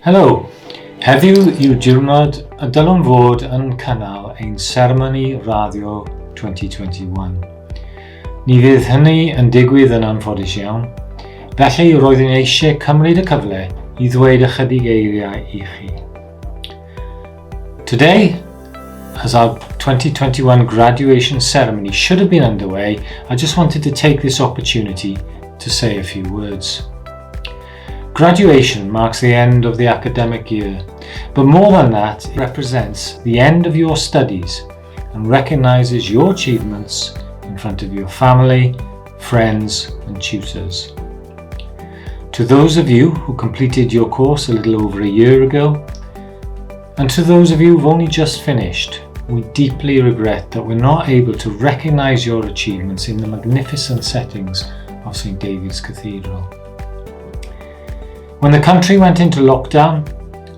Helo, heddiw yw diwrnod y dylwn fod yn cynnal ein seremoni radio 2021. Ni fydd hynny yn digwydd yn anffodus iawn, felly roeddwn eisiau cymryd y cyfle I ddweud ychydig eiriau I chi. Today, as our 2021 graduation ceremony should have been underway, I just wanted to take this opportunity to say a few words. Graduation marks the end of the academic year, but more than that, it represents the end of your studies and recognises your achievements in front of your family, friends and tutors. To those of you who completed your course a little over a year ago, and to those of you who've only just finished, we deeply regret that we're not able to recognise your achievements in the magnificent settings of St David's Cathedral. When the country went into lockdown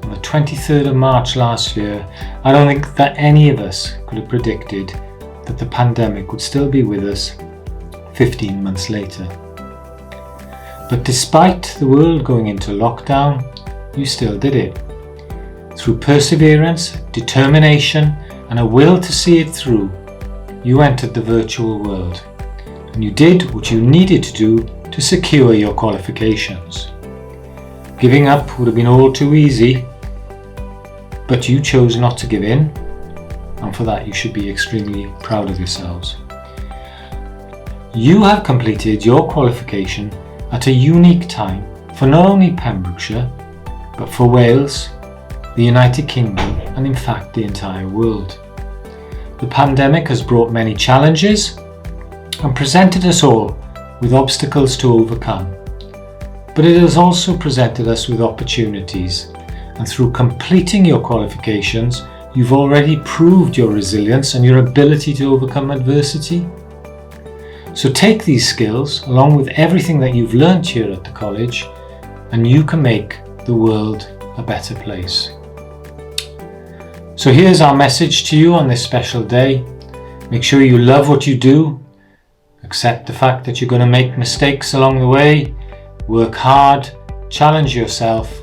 on the 23rd of March last year, I don't think that any of us could have predicted that the pandemic would still be with us 15 months later. But despite the world going into lockdown, you still did it. Through perseverance, determination, and a will to see it through, you entered the virtual world, and you did what you needed to do to secure your qualifications. Giving up would have been all too easy, but you chose not to give in, and for that you should be extremely proud of yourselves. You have completed your qualification at a unique time for not only Pembrokeshire, but for Wales, the United Kingdom, and in fact the entire world. The pandemic has brought many challenges and presented us all with obstacles to overcome. But it has also presented us with opportunities, and through completing your qualifications, you've already proved your resilience and your ability to overcome adversity. So take these skills, along with everything that you've learnt here at the college, and you can make the world a better place. So here's our message to you on this special day. Make sure you love what you do, accept the fact that you're going to make mistakes along the way, work hard, challenge yourself,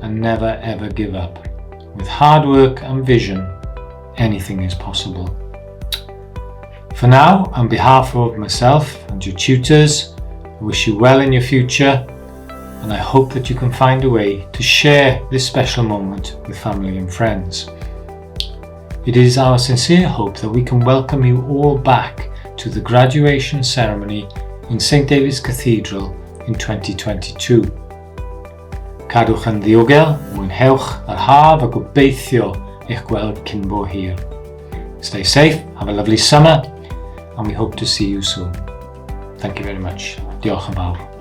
and never ever give up. With hard work and vision, anything is possible. For now, on behalf of myself and your tutors, I wish you well in your future, and I hope that you can find a way to share this special moment with family and friends. It is our sincere hope that we can welcome you all back to the graduation ceremony in St David's Cathedral in 2022. Cadwch yn ddiogel, mwynhewch yr haf a gobeithio eich gweld cyn bo hir. Stay safe, have a lovely summer, and we hope to see you soon. Thank you very much. Diolch yn fawr.